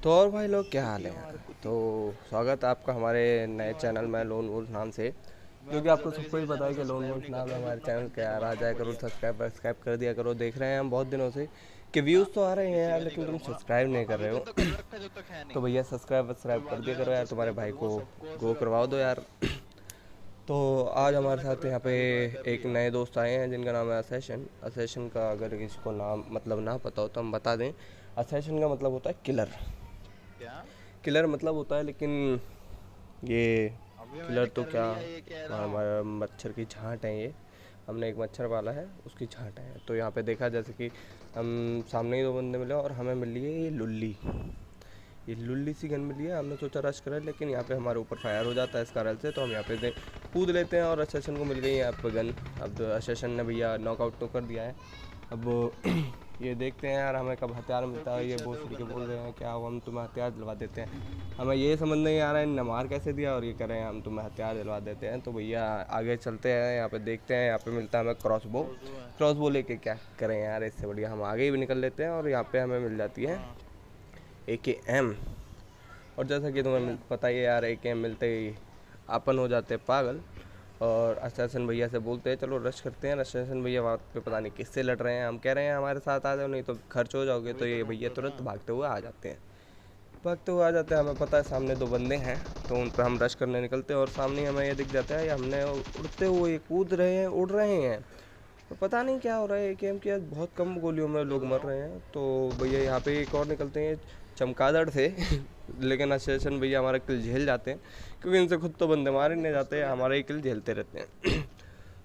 तो और भाई लोग क्या हाल है यार। तो स्वागत है आपका हमारे नए चैनल में लोन वुल्फ नाम से। जो कि आपको सबको ही पता है कि लोन वुल्फ नाम है हमारे चैनल का। यार आ जाया करो, सब्सक्राइब कर दिया करो। देख रहे हैं हम बहुत दिनों से कि व्यूज़ तो आ रहे हैं यार, लेकिन तुम सब्सक्राइब नहीं कर रहे हो। तो भैया सब्सक्राइब कर दिया करो यार, तुम्हारे भाई को गो करवाओ दो यार। तो आज हमारे साथ यहाँ पे एक नए दोस्त आए हैं जिनका नाम है असेशन। असेशन का अगर किसी को नाम मतलब ना पता हो तो हम बता दें। असेशन का मतलब होता है किलर। किलर मतलब होता है, लेकिन ये किलर तो क्या, हमारा मच्छर की छांट है ये। हमने एक मच्छर पाला है, उसकी छांट है। तो यहाँ पे देखा जैसे कि हम सामने ही दो बंदे मिले और हमें मिल लिए ये लुल्ली सी गन मिली है। हमने सोचा रश करें, लेकिन यहाँ पे हमारे ऊपर फायर हो जाता है इस कारण से। तो हम यहाँ पे कूद लेते हैं और असेशन को मिल गई है यहाँ पे गन। अब असेशन ने भैया नॉकआउट तो कर दिया है। अब ये देखते हैं यार हमें कब हथियार मिलता है। ये भोसड़ी के बोल रहे हैं क्या हम तुम्हें हथियार दिलवा देते हैं। हमें ये समझ नहीं आ रहा है इन्हें मार कैसे दिया, और ये कह रहे हैं हम तुम्हें हथियार दिलवा देते हैं। तो भैया आगे चलते हैं, यहाँ पे देखते हैं। यहाँ पे मिलता है हमें क्रॉसबो लेके क्या करें यार, इससे बढ़िया हम आगे ही भी निकल लेते हैं। और यहाँ पे हमें मिल जाती है AKM। और जैसा कि तुम्हें पता ही है यार, AKM मिलते ही अपन हो जाते हैं पागल। और अशासन भैया से बोलते हैं चलो रश करते हैं। अशासन भैया वहाँ पे पता नहीं किससे लड़ रहे हैं। हम कह रहे हैं हमारे साथ आ जाओ, नहीं तो खर्च हो जाओगे। तो ये भैया तुरंत भागते हुए आ जाते हैं। हमें पता है सामने दो बंदे हैं, तो उन पर हम रश करने निकलते हैं। और सामने हमें ये दिख जाता है, हमने उड़ते हुए कूद रहे हैं, उड़ रहे हैं। तो पता नहीं क्या हो रहा है, AKM की आज बहुत कम गोलियों में लोग मर रहे हैं। तो भैया यहाँ पे एक और निकलते हैं चमगादड़ से लेकिन अशेषन भैया हमारा किल झेल जाते हैं, क्योंकि इनसे खुद तो बंदे मारे नहीं जाते, हमारे ही किल झेलते रहते हैं।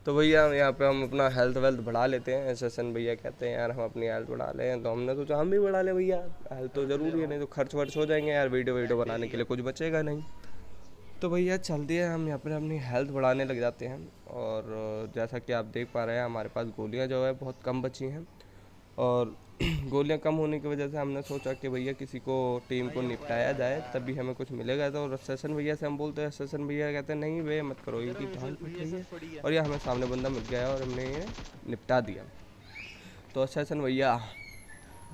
तो भैया यहाँ पे हम अपना हेल्थ वेल्थ बढ़ा लेते हैं। अशेषन भैया कहते हैं यार हम अपनी हेल्थ बढ़ा लें, तो हमने सोचा हम भी बढ़ा लें भैया। हेल्थ तो ज़रूरी है, नहीं तो खर्च वर्च हो जाएंगे यार, वीडियो बनाने के लिए कुछ बचेगा नहीं। तो भैया चलती है, हम यहाँ पर अपनी हेल्थ बढ़ाने लग जाते हैं। और जैसा कि आप देख पा रहे हैं हमारे पास गोलियाँ जो है बहुत कम बची हैं। और गोलियाँ कम होने की वजह से हमने सोचा कि भैया किसी को टीम को निपटाया जाए, तभी हमें कुछ मिलेगा। तो सेशन भैया से हम बोलते हैं, सेशन भैया कहते हैं नहीं वे मत करो, इनकी जान फट रही है। और ये हमें सामने बंदा मिल गया है और हमने ये निपटा दिया। तो सेशन भैया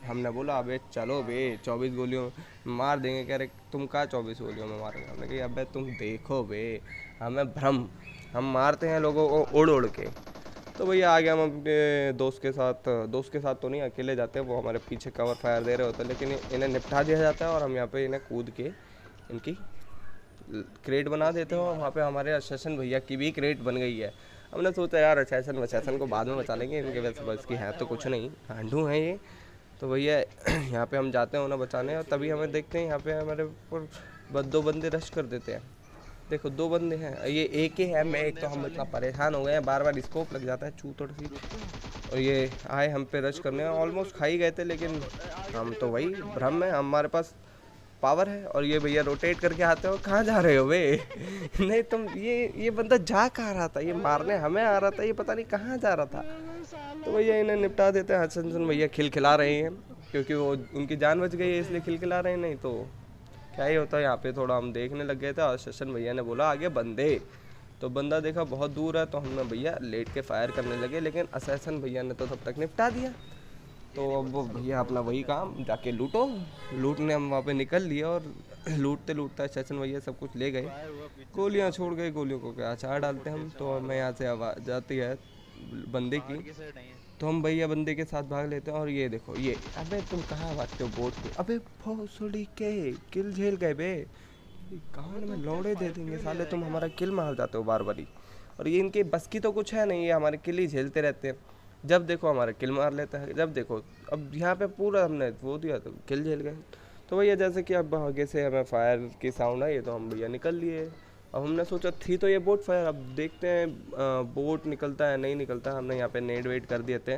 हमने बोला अबे चलो बे 24 गोलियों मार देंगे। कह रहे तुम कहाँ 24 गोलियों में मारोगे। हमने कहा अबे तुम देखो बे, हमें भ्रम, हम मारते हैं लोगों को उड़ उड़ के। तो भैया आगे हम अपने दोस्त के साथ तो नहीं, अकेले जाते हैं। वो हमारे पीछे कवर फायर दे रहे होते हैं, लेकिन इन्हें निपटा दिया जाता है। और हम यहाँ पे इन्हें कूद के इनकी क्रेट बना देते हैं। और वहाँ पे हमारे अशेषन भैया की भी क्रेट बन गई है। हमने सोचा यार अशेषन को बाद में बचा लेंगे, इनके वैसे बस की है तो कुछ नहीं, हांडू हैं ये। तो भैया यहाँ पे हम जाते हैं उन्हें बचाने, और तभी हमें देखते हैं यहाँ पे हमारे ऊपर दो बंदे रश कर देते हैं। देखो दो बंदे हैं, ये एक ही है। मैं एक तो हम इतना परेशान हो गए हैं, बार बार स्कोप लग जाता है चूतड़ सी। और ये आए हम पे रश करने, ऑलमोस्ट खा ही गए थे, लेकिन हम तो वही भ्रम है, हमारे पास पावर है। और ये भैया रोटेट करके आते हो, कहाँ जा रहे हो वे नहीं तुम, ये बंदा जा कहाँ रहा था, ये मारने हमें आ रहा था, ये पता नहीं कहाँ जा रहा था। तो भैया इन्हें निपटा देते हैं। हसन भैया खिलखिला रहे हैं, क्योंकि वो उनकी जान बच गई है इसलिए खिलखिला रहे हैं, नहीं तो क्या ही होता है। यहाँ पे थोड़ा हम देखने लग गए थे और शशन भैया ने बोला आगे बंदे। तो बंदा देखा बहुत दूर है, तो हमने भैया लेट के फायर करने लगे, लेकिन असैसन भैया ने तो तब तक निपटा दिया। तो अब वो भैया अपना वही काम जाके लूटने हम वहाँ पे निकल लिए। और लूटते लूटते असैसन भैया सब कुछ ले गए, गोलियाँ छोड़ गए। गोलियों को क्या अचार डालते हम। तो हमें यहाँ से आवाज़ आती है बंदे की, तो हम भैया बंदे के साथ भाग लेते हैं। और ये देखो ये, अबे तुम कहाँ भागते हो बोट पे, अबे भोसड़ी के किल झेल गए बे, कान में लौड़े दे देंगे साले, तुम हमारा किल मार जाते हो बार बारी। और ये इनके बस की तो कुछ है नहीं, ये हमारे किल ही झेलते रहते हैं। जब देखो हमारा किल मार लेता है, जब देखो। अब यहाँ पे पूरा हमने वो दिया तो किल झेल गए। तो भैया जैसे कि अब आगे से हमें फायर की साउंड आई, तो हम भैया निकल लिए। अब हमने सोचा थी तो ये बोट फायर, अब देखते हैं बोट निकलता है नहीं निकलता। हमने यहाँ पे नेट वेट कर दिए थे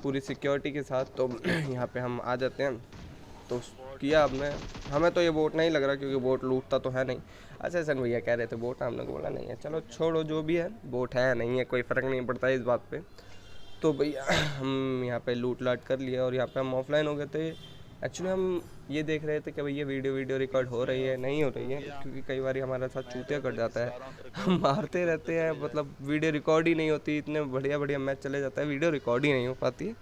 पूरी सिक्योरिटी के साथ, तो यहाँ पे हम आ जाते हैं। तो किया हमने, हमें तो ये बोट नहीं लग रहा, क्योंकि बोट लूटता तो है नहीं। अच्छा सन भैया कह रहे थे बोट, हमने बोला नहीं है, चलो छोड़ो जो भी है, बोट है नहीं है कोई फ़र्क नहीं पड़ता है इस बात पे। तो भैया हम यहाँ पे लूट लाट कर लिया, और यहाँ पे हम ऑफलाइन हो गए थे। एक्चुअली हम ये देख रहे थे कि भैया वीडियो रिकॉर्ड हो रही है नहीं हो रही है, क्योंकि कई बार हमारे साथ चूतिया कट जाता है, हम मारते रहते हैं, मतलब वीडियो रिकॉर्ड ही नहीं होती। इतने बढ़िया बढ़िया मैच चले जाता है, वीडियो रिकॉर्ड ही नहीं हो पाती है।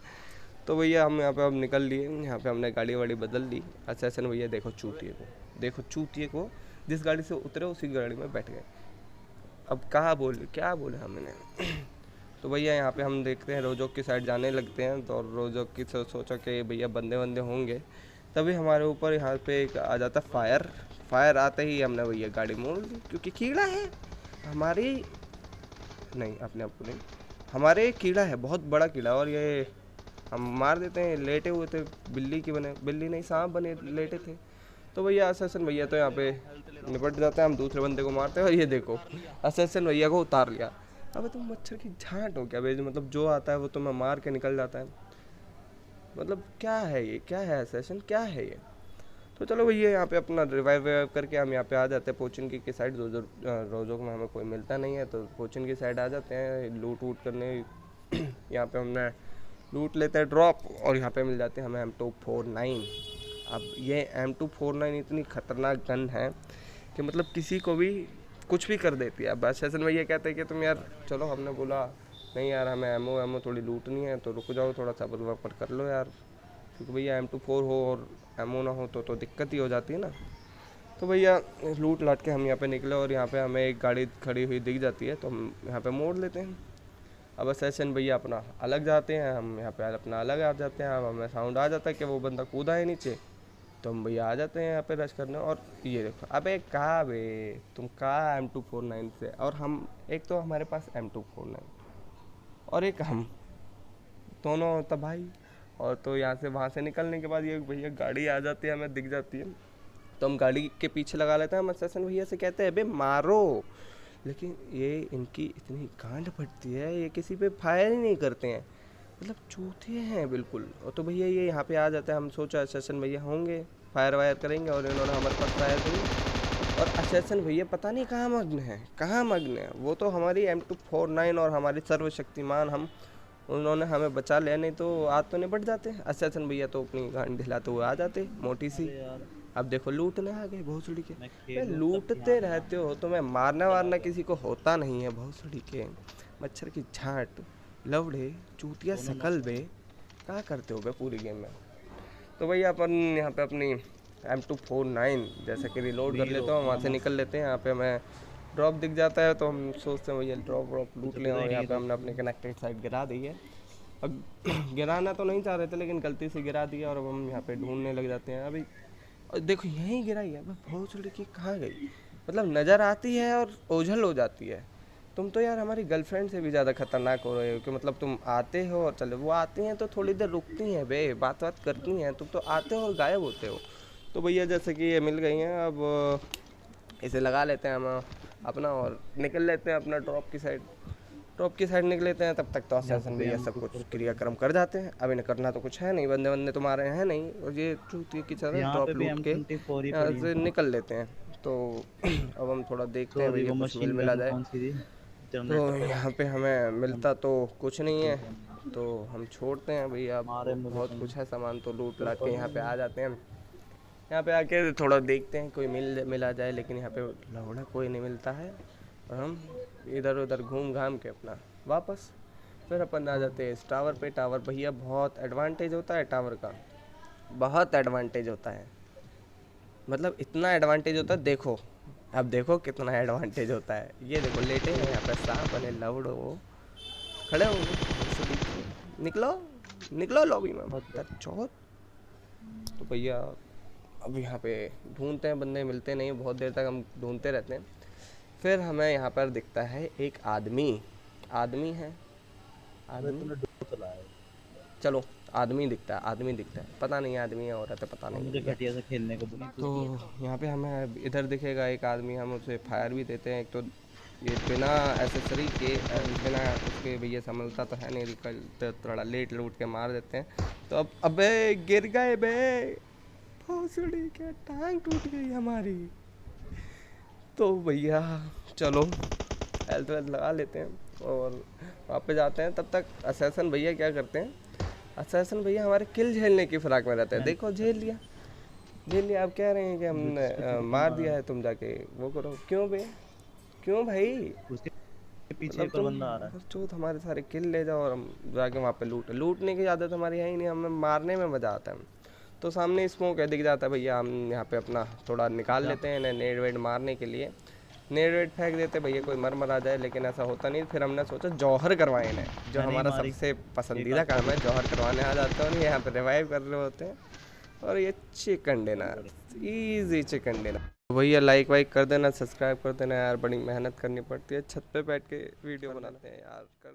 तो भैया हम यहाँ पे अब निकल लिए, यहाँ पे हमने गाड़ी वाड़ी बदल ली। असैसन भैया देखो चूतिए को, देखो चूतिए को, जिस गाड़ी से उतरे उसी गाड़ी में बैठ गए। अब कहाँ बोले, क्या बोले हमने। तो भैया यहाँ पे हम देखते हैं रोजोक की साइड जाने लगते हैं। तो रोजोक की सोचा कि भैया बंदे बंदे होंगे, तभी हमारे ऊपर यहाँ पे एक आ जाता फायर। फायर आते ही हमने भैया गाड़ी मोड़ दी, क्योंकि कीड़ा है हमारी, नहीं अपने आप को नहीं, हमारे कीड़ा है, बहुत बड़ा कीड़ा, और ये हम मार देते हैं। लेटे हुए थे, बिल्ली की बने, बिल्ली नहीं सांप बने लेटे थे। तो भैया असैसन भैया तो यहाँ पे निपट जाता है, हम दूसरे बंदे को मारते हैं। और ये देखो असैसन भैया को उतार लिया। अब तुम मच्छर की झांट हो क्या भाई, मतलब जो आता है वो तुम्हें मार के निकल जाता है, मतलब क्या है ये, क्या है असैसन, क्या है ये। तो चलो भैया यहाँ पे अपना रिवाइव करके हम यहाँ पे आ जाते हैं पोचिनकी की साइड। रोजोक में हमें कोई मिलता नहीं है, तो पोचिन की साइड आ जाते हैं लूट वूट करने। यहाँ पे हमने लूट लेते हैं ड्रॉप, और यहाँ पे मिल जाते हैं हमें M249। अब ये M249 इतनी ख़तरनाक गन है कि मतलब किसी को भी कुछ भी कर देती है। अब असैसन भैया कहते हैं कि तुम यार चलो, हमने बोला नहीं यार हमें एमओ थोड़ी लूटनी है, तो रुक जाओ थोड़ा सब्र वब्र कर लो यार, क्योंकि भैया M24 हो और एमओ ना हो तो दिक्कत ही हो जाती है ना। तो भैया लूट लाट के हम यहाँ पे निकले, और यहाँ पे हमें एक गाड़ी खड़ी हुई दिख जाती है, तो हम यहाँ पे मोड़ लेते हैं। अब असैसन भैया अपना अलग जाते हैं, हम यहाँ पे अपना अलग आ जाते हैं। अब हमें साउंड आ जाता है कि वो बंदा कूदा है नीचे, तो हम भैया आ जाते हैं यहाँ पे रश करने। और ये देखो, अबे कहाँ बे तुम, कहाँ M249 से, और हम एक तो हमारे पास M249 और एक हम दोनों होता भाई। और तो यहाँ से वहाँ से निकलने के बाद ये भैया गाड़ी आ जाती है, हमें दिख जाती है, तो हम गाड़ी के पीछे लगा लेते हैं। हम असैसन भैया से कहते हैं बे मारो, लेकिन ये इनकी इतनी गांड फटती है, ये किसी पे फायर ही नहीं करते हैं, मतलब चूतिए हैं बिल्कुल। और तो भैया ये यहाँ पे आ जाता है, हम सोचा असैसन भैया होंगे फायर वायर करेंगे, और इन्होंने हमारे पास फायर करी। और असैसन भैया पता नहीं कहाँ मग्न है, कहाँ मग्न है वो, तो हमारी M249 और हमारी सर्वशक्तिमान हम, उन्होंने हमें बचा लिया, नहीं तो आज तो निपट जाते। असैसन भैया तो अपनी गांड दिलाते हुए आ जाते मोटी सी। अब देखो लूटने आ गए भोसड़ी के, लूटते रहते हो, तुम्हें मारना वारना किसी को होता नहीं है भोसड़ी के, मच्छर की झांट, लवड़े चूतिया शकल बे, क्या करते हो बे पूरी गेम में। तो भैया अपन यहाँ पे अपनी M249 जैसे कि रिलोड कर लेते हो, वहाँ से निकल लेते हैं। यहाँ पे हमें ड्रॉप दिख जाता है, तो हम सोचते हैं भैया ड्रॉप व्रॉप लूट लें, और यहाँ पे हमने अपने कनेक्टेड साइड गिरा दी है। अब गिराना तो नहीं चाह रहे थे, लेकिन गलती से गिरा दिया, और अब हम यहाँ पे ढूंढने लग जाते हैं। अभी और देखो यहीं गिराई है, बहुत लड़की कहाँ गई, मतलब नज़र आती है और ओझल हो जाती है। तुम तो यार हमारी गर्लफ्रेंड से भी ज़्यादा खतरनाक हो रहे हो, कि मतलब तुम आते हो और चले, वो आती हैं तो थोड़ी देर रुकती हैं बे, बात बात करती हैं, तुम तो आते हो और गायब होते हो। तो भैया जैसे कि ये मिल गई हैं, अब इसे लगा लेते हैं हम अपना, और निकल लेते हैं अपना ड्रॉप की साइड। ड्रॉप की साइड निकल लेते हैं, तब तक तो असैसन भैया सब कुछ क्रियाक्रम कर जाते हैं। अब इन्हें करना तो कुछ है नहीं, बंदे बंदे तुम्हारे हैं नहीं, और ये चूतिए की तरह ड्रॉप लूट के यहाँ से निकल लेते हैं। तो अब हम थोड़ा देखते हैं भैया कुछ मिला जाए। तो यहाँ पे हमें मिलता तो कुछ नहीं है, तो हम छोड़ते हैं भैया, बहुत कुछ है सामान, तो लूट लाट के यहाँ पे आ जाते हैं। यहाँ पे आके थोड़ा देखते हैं कोई मिला जाए, लेकिन यहाँ पे लौड़ा कोई नहीं मिलता है, और हम इधर उधर घूम घाम के अपना वापस फिर अपन आ जाते हैं इस टावर पे। टावर भैया बहुत एडवांटेज होता है टावर का, बहुत एडवांटेज होता है, मतलब इतना एडवांटेज होता है, देखो अब देखो कितना एडवांटेज होता है। ये देखो लेटे हैं यहाँ पे सांप बने लवड़ो, खड़े हो निकलो निकलो लॉबी में चौथ। तो भैया अब यहाँ पे ढूंढते हैं, बंदे मिलते नहीं, बहुत देर तक हम ढूंढते रहते हैं। फिर हमें यहाँ पर दिखता है एक आदमी, आदमी है, आदमी चलो आदमी दिखता है, पता नहीं आदमी है औरत है पता नहीं, मुझे घटिया से खेलने को। तो यहाँ पे हमें इधर दिखेगा एक आदमी, हम उसे फायर भी देते हैं। एक तो ये बिना एसेसरी के, बिना उसके भैया संभलता तो है नहीं, निकलते थोड़ा लेट लूट के मार देते हैं। तो अब अबे गिर गए बे, भोसड़ी के टांग टूट गई हमारी। तो भैया चलो हेल्थ वेल्थ लगा लेते हैं और वापस जाते हैं। तब तक असैसन भैया क्या करते हैं, असैसन भैया हमारे किल झेलने की फिराक में रहते हैं। देखो झेल लिया, आप कह रहे हैं कि हमने मार दिया है, तुम जाके वो करो। क्यों बे, क्यों भाई, पीछे एक और बंदा आ रहा है। चौथ हमारे सारे किल ले जाओ और हम जाके वहाँ पे लूटने की आदत हमारी है ही नहीं, हमें मारने में मज़ा आता है। तो सामने स्मोक है, दिख जाता है भैया, हम यहाँ पे अपना थोड़ा निकाल अच्छा। लेते हैं इन्हें नेड वेड मारने के लिए। नेड वेड फेंक देते भैया, कोई मर आ जाए, लेकिन ऐसा होता नहीं। फिर हमने सोचा जौहर करवाएं इन्हें, जो मैंने ही हमारा मारी सबसे एक पसंदीदा आध को काम भी। है। जौहर करवाने आ जाते हैं और ये यहाँ पे रिवाइव कर रहे होते हैं। और ये chicken dinner, easy chicken dinner. तो भैया लाइक वाइक कर देना, सब्सक्राइब कर देना यार, बड़ी मेहनत करनी पड़ती है, छत पे बैठ के वीडियो बनाते हैं यार।